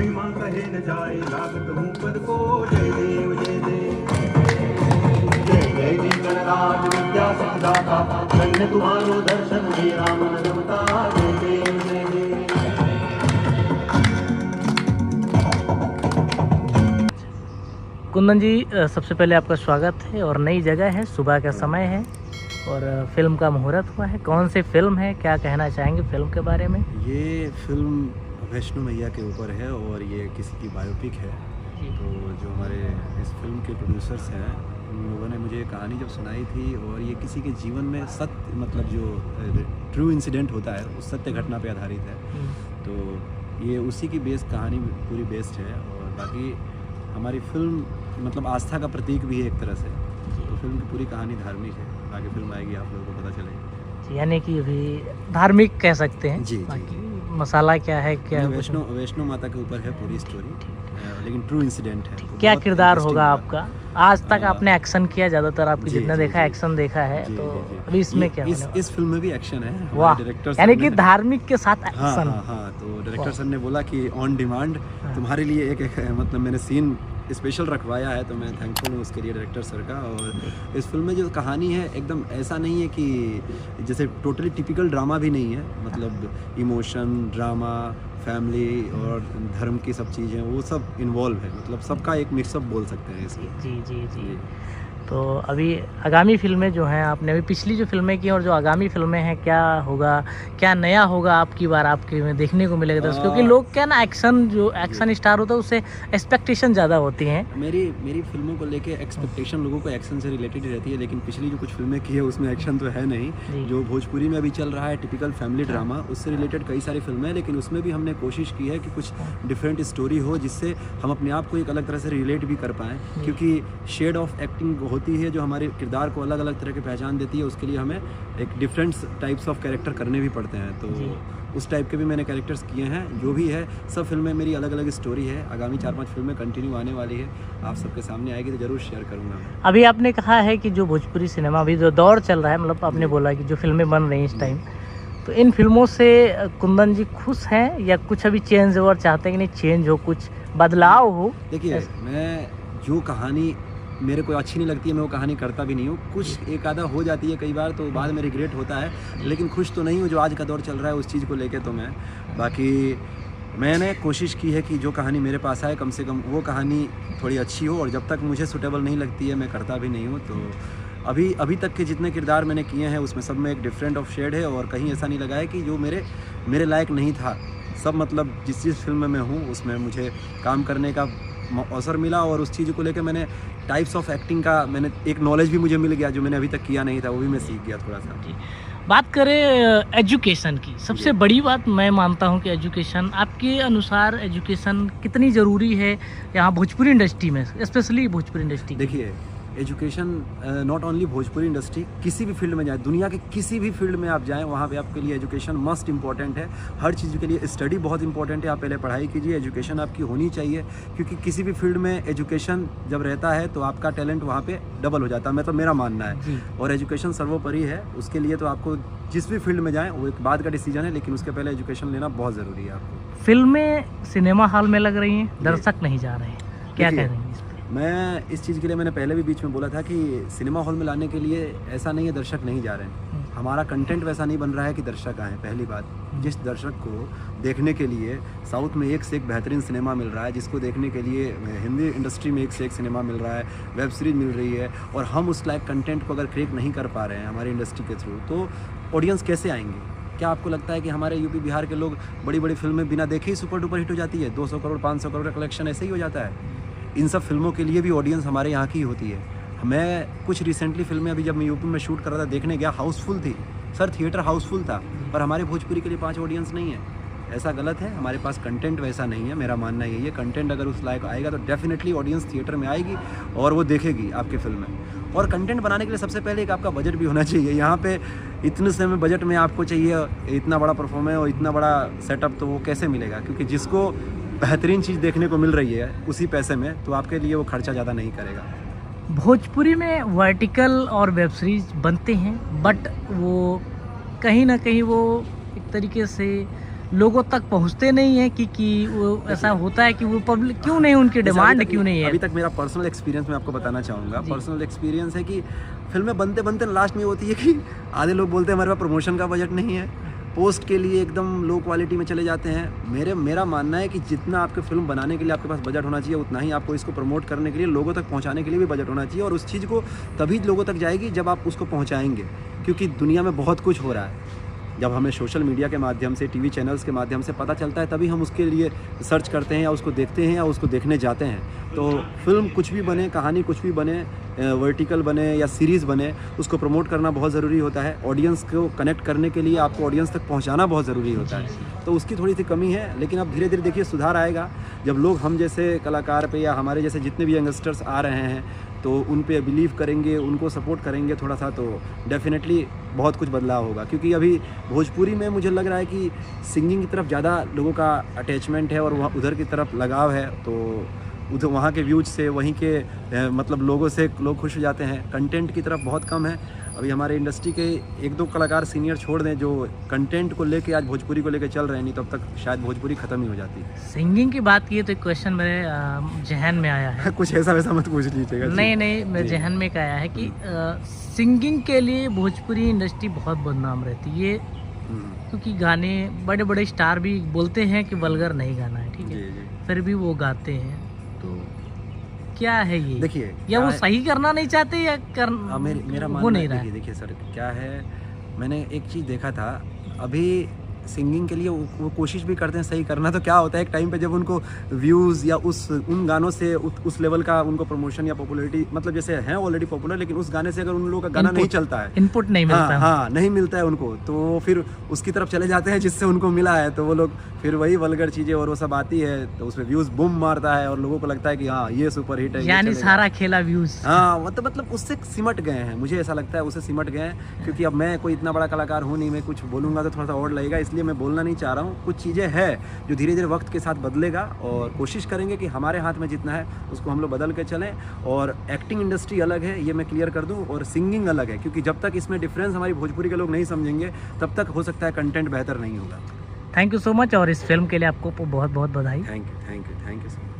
महिमा कहे न जाए, लागत हूँ पद को। जय देव जय देव जय जय जी गणराज विद्या सिद्धाता, धन्य तुम्हारो दर्शन मेरा मन रमता। जय देव जय देव। कुंदन जी, सबसे पहले आपका स्वागत है। और नई जगह है, सुबह का समय है और फिल्म का मुहूर्त हुआ है। कौन सी फिल्म है, क्या कहना चाहेंगे फिल्म के बारे में? ये फिल्म वैष्णो मैया के ऊपर है और ये किसी की बायोपिक है। तो जो हमारे इस फिल्म के प्रोड्यूसर्स हैं, उन लोगों ने मुझे ये कहानी जब सुनाई थी, और ये किसी के जीवन में सत्य, मतलब जो ट्रू इंसिडेंट होता है उस सत्य घटना पे आधारित है। तो ये उसी की बेस्ड कहानी पूरी बेस्ड है। और बाकी हमारी फिल्म मतलब आस्था का प्रतीक भी है एक तरह से। तो फिल्म की पूरी कहानी धार्मिक है। आगे फिल्म आएगी, आप लोगों को पता चलेगा। यानी कि अभी धार्मिक कह सकते हैं। जी बाकी मसाला क्या है, क्या वैष्णो माता के ऊपर है पूरी स्टोरी, लेकिन ट्रू इंसिडेंट है। तो क्या बहुत किरदार interesting होगा बात। आपका? आज तक आपने एक्शन किया, ज़्यादातर आपकी जी, जितना जी, देखा जी। एक्शन देखा है, जी, तो जी, जी। अभी इसमें क्या होने वाला? इस फिल्म में भी एक्शन है। वाह, डायरेक्टर यानी कि धार्मिक के साथ हाँ एक्शन। हाँ हाँ। तो डायरेक्टर वाह। सर ने बोला कि ऑन डिमांड हाँ। तुम्हारे लिए एक मतलब मैंने सीन स्पेशल रखवाया है, तो मैं थैंकफुल हूँ उसके लिए डायरेक्टर सर का। और इस फिल्म में जो कहानी है एकदम ऐसा नहीं है कि जैसे टोटली टिपिकल ड्रामा भी नहीं है, मतलब इमोशन, ड्रामा, फैमिली और धर्म की सब चीज़ें वो सब इन्वॉल्व है। मतलब सबका एक मिक्सअप बोल सकते हैं इसमें। जी जी जी। तो अभी आगामी फिल्में जो हैं, आपने अभी पिछली जो फिल्में की और जो आगामी फिल्में हैं, क्या होगा, क्या नया होगा आपकी बार आपके में देखने को मिलेगा दर्शकों? क्योंकि लोग क्या ना, एक्शन जो एक्शन स्टार होता है उससे एक्सपेक्टेशन ज़्यादा होती हैं। मेरी फिल्मों को लेके एक्सपेक्टेशन लोगों को एक्शन से रिलेटेड रहती है, लेकिन पिछली जो कुछ फिल्में की है उसमें एक्शन तो है नहीं। जो भोजपुरी में अभी चल रहा है टिपिकल फैमिली ड्रामा, उससे रिलेटेड कई सारी फिल्में हैं, लेकिन उसमें भी हमने कोशिश की है कि कुछ डिफरेंट स्टोरी हो जिससे हम अपने आप को एक अलग तरह से रिलेट भी कर पाएँ। क्योंकि शेड ऑफ एक्टिंग होती है जो हमारे किरदार को अलग अलग तरह की पहचान देती है, उसके लिए हमें एक डिफरेंट टाइप्स ऑफ कैरेक्टर करने भी पड़ते हैं। तो उस टाइप के भी मैंने कैरेक्टर्स किए हैं। जो भी है सब फिल्में मेरी अलग अलग स्टोरी है। आगामी 4-5 फिल्में कंटिन्यू आने वाली है, आप सबके सामने आएगी तो ज़रूर शेयर करूँगा मैं। अभी आपने कहा है कि जो भोजपुरी सिनेमा अभी जो दौर चल रहा है, मतलब आपने बोला कि जो फिल्में बन रही हैं इस टाइम, तो इन फिल्मों से कुंदन जी खुश हैं या कुछ अभी चेंज ओवर चाहते हैं कि नहीं, चेंज हो, कुछ बदलाव हो? देखिए, मैं जो कहानी मेरे को अच्छी नहीं लगती है मैं वो कहानी करता भी नहीं हूँ। कुछ एक आधा हो जाती है कई बार, तो बाद में रिग्रेट होता है, लेकिन खुश तो नहीं हूँ जो आज का दौर चल रहा है उस चीज़ को लेके। तो मैं बाकी मैंने कोशिश की है कि जो कहानी मेरे पास आए कम से कम वो कहानी थोड़ी अच्छी हो, और जब तक मुझे सूटेबल नहीं लगती है मैं करता भी नहीं हूँ। तो अभी तक के जितने किरदार मैंने किए हैं उसमें सब में एक डिफरेंट ऑफ शेड है, और कहीं ऐसा नहीं लगा है कि जो मेरे लायक नहीं था। सब मतलब जिस फिल्म में मैं हूँ उसमें मुझे काम करने का अवसर मिला, और उस चीज़ को लेकर मैंने टाइप्स ऑफ एक्टिंग का मैंने एक नॉलेज भी मुझे मिल गया जो मैंने अभी तक किया नहीं था, वो भी मैं सीख गया थोड़ा सा। बात करें एजुकेशन की, सबसे बड़ी बात मैं मानता हूं कि एजुकेशन, आपके अनुसार एजुकेशन कितनी ज़रूरी है यहाँ भोजपुरी इंडस्ट्री में, स्पेशली भोजपुरी इंडस्ट्री? देखिए, education not only Bhojpuri industry, किसी भी फील्ड में जाए, दुनिया के किसी भी फील्ड में आप जाएं, वहाँ पे आपके लिए एजुकेशन मस्ट इंपॉर्टेंट है। हर चीज़ के लिए स्टडी बहुत इंपॉर्टेंट है। आप पहले पढ़ाई कीजिए, एजुकेशन आपकी होनी चाहिए, क्योंकि किसी भी फील्ड में एजुकेशन जब रहता है तो आपका टैलेंट वहाँ पे डबल हो जाता है, मतलब मेरा मानना है। और एजुकेशन सर्वोपरि है। उसके लिए तो आपको जिस भी फील्ड में जाएँ वो एक बाद का डिसीजन है, लेकिन उसके पहले एजुकेशन लेना बहुत ज़रूरी है आपको। फिल्में सिनेमा हॉल में लग रही हैं, दर्शक नहीं जा रहे हैं, क्या कह रहे हैं? मैं इस चीज़ के लिए मैंने पहले भी बीच में बोला था कि सिनेमा हॉल में लाने के लिए ऐसा नहीं है दर्शक नहीं जा रहे हैं। हमारा कंटेंट वैसा नहीं बन रहा है कि दर्शक आएँ। पहली बात, जिस दर्शक को देखने के लिए साउथ में एक से एक बेहतरीन सिनेमा मिल रहा है, जिसको देखने के लिए हिंदी इंडस्ट्री में एक से एक सिनेमा मिल रहा है, वेब सीरीज़ मिल रही है, और हम उस लायक कंटेंट को अगर क्रिएट नहीं कर पा रहे हैं हमारी इंडस्ट्री के थ्रू, तो ऑडियंस कैसे आएंगे? क्या आपको लगता है कि हमारे यूपी बिहार के लोग बड़ी बड़ी फिल्में बिना देखे ही सुपर डुपर हिट हो जाती है? 200 करोड़ 500 करोड़ का कलेक्शन ऐसे ही हो जाता है। इन सब फिल्मों के लिए भी ऑडियंस हमारे यहाँ की होती है। मैं कुछ रिसेंटली फिल्में अभी जब मैं यूपी में शूट कर रहा था, देखने गया, हाउसफुल थी सर, थिएटर हाउसफुल था, पर हमारे भोजपुरी के लिए 5 ऑडियंस नहीं है। ऐसा गलत है, हमारे पास कंटेंट वैसा नहीं है। मेरा मानना यही है, कंटेंट अगर उस लायक आएगा तो डेफिनेटली ऑडियंस थिएटर में आएगी और वो देखेगी आपके फिल्म में। और कंटेंट बनाने के लिए सबसे पहले एक आपका बजट भी होना चाहिए। यहाँ पे इतने समय बजट में आपको चाहिए इतना बड़ा परफॉर्मेंस और इतना बड़ा सेटअप, तो वो कैसे मिलेगा? क्योंकि जिसको बेहतरीन चीज़ देखने को मिल रही है उसी पैसे में, तो आपके लिए वो खर्चा ज़्यादा नहीं करेगा। भोजपुरी में वर्टिकल और वेब सीरीज बनते हैं, बट वो कहीं ना कहीं वो एक तरीके से लोगों तक पहुंचते नहीं है कि वो ऐसा होता है कि वो पब्लिक क्यों नहीं, उनकी जैसे डिमांड क्यों नहीं है? अभी तक मेरा पर्सनल एक्सपीरियंस मैं आपको बताना चाहूँगा। जी। पर्सनल एक्सपीरियंस है कि फिल्में बनते बनते लास्ट में होती है कि आधे लोग बोलते हैं हमारे पास प्रमोशन का बजट नहीं है, पोस्ट के लिए एकदम लो क्वालिटी में चले जाते हैं। मेरा मानना है कि जितना आपके फिल्म बनाने के लिए आपके पास बजट होना चाहिए, उतना ही आपको इसको प्रमोट करने के लिए, लोगों तक पहुंचाने के लिए भी बजट होना चाहिए। और उस चीज़ को तभी लोगों तक जाएगी जब आप उसको पहुंचाएंगे, क्योंकि दुनिया में बहुत कुछ हो रहा है। जब हमें सोशल मीडिया के माध्यम से, टीवी चैनल्स के माध्यम से पता चलता है, तभी हम उसके लिए सर्च करते हैं या उसको देखते हैं या उसको देखने जाते हैं। तो फिल्म कुछ भी बने, कहानी कुछ भी बने, वर्टिकल बने या सीरीज़ बने, उसको प्रमोट करना बहुत ज़रूरी होता है। ऑडियंस को कनेक्ट करने के लिए आपको ऑडियंस तक पहुंचाना बहुत ज़रूरी होता है। तो उसकी थोड़ी सी कमी है, लेकिन अब धीरे धीरे देखिए सुधार आएगा। जब लोग हम जैसे कलाकार पे या हमारे जैसे जितने भी यंगस्टर्स आ रहे हैं तो उन पे बिलीव करेंगे, उनको सपोर्ट करेंगे थोड़ा सा, तो डेफिनेटली बहुत कुछ बदलाव होगा। क्योंकि अभी भोजपुरी में मुझे लग रहा है कि सिंगिंग की तरफ ज़्यादा लोगों का अटैचमेंट है और वहाँ उधर की तरफ लगाव है। तो उधर वहाँ के व्यूज से, वहीं के मतलब लोगों से लोग खुश हो जाते हैं। कंटेंट की तरफ बहुत कम है। अभी हमारे इंडस्ट्री के एक दो कलाकार सीनियर छोड़ दें जो कंटेंट को लेके आज भोजपुरी को लेके चल रहे हैं, नहीं तब तक शायद भोजपुरी ख़त्म ही हो जाती। सिंगिंग की बात की तो एक क्वेश्चन मेरे जहन में आया है। कुछ ऐसा वैसा मत पूछ लीजिएगा। नहीं, मेरे जहन में क्या आया है कि सिंगिंग के लिए भोजपुरी इंडस्ट्री बहुत बदनाम रहती है, क्योंकि गाने बड़े बड़े स्टार भी बोलते हैं कि वल्गर नहीं गाना है, ठीक है, फिर भी वो गाते हैं। तो क्या है ये? देखिए, या वो सही करना नहीं चाहते या मेरा वो मानना नहीं रहा है? देखिए सर, क्या है, मैंने एक चीज़ देखा था अभी सिंगिंग के लिए वो कोशिश भी करते हैं सही करना। तो क्या होता है, एक टाइम पे जब उनको व्यूज़ या उन गानों से उस लेवल का उनको प्रमोशन या पॉपुलैरिटी, मतलब जैसे हैं ऑलरेडी पॉपुलर, लेकिन उस गाने से अगर उन लोगों का गाना नहीं चलता है, इनपुट नहीं मिलता, हाँ नहीं मिलता है उनको, तो फिर उसकी तरफ चले जाते हैं जिससे उनको मिला है। तो वो लोग फिर वही वल्गर चीज़ें और वो सब आती है, तो उसमें व्यूज़ बूम मारता है और लोगों को लगता है कि हाँ ये सुपर हिट है, यानी सारा खेला व्यूज़। हाँ मतलब उससे सिमट गए हैं, मुझे ऐसा लगता है उससे सिमट गए हैं। क्योंकि अब मैं कोई इतना बड़ा कलाकार हूँ नहीं, मैं कुछ बोलूँगा तो थोड़ा सा और लगेगा, इसलिए मैं बोलना नहीं चाह रहा हूँ। कुछ चीज़ें हैं जो धीरे धीरे वक्त के साथ बदलेगा और कोशिश करेंगे कि हमारे हाथ में जितना है उसको हम लोग बदल के चलें। और एक्टिंग इंडस्ट्री अलग है, ये मैं क्लियर कर दूँ, और सिंगिंग अलग है, क्योंकि जब तक इसमें डिफरेंस हमारी भोजपुरी के लोग नहीं समझेंगे तब तक हो सकता है कंटेंट बेहतर नहीं होगा। थैंक यू सो मच, और इस फिल्म के लिए आपको बहुत बहुत बधाई। Thank you sir.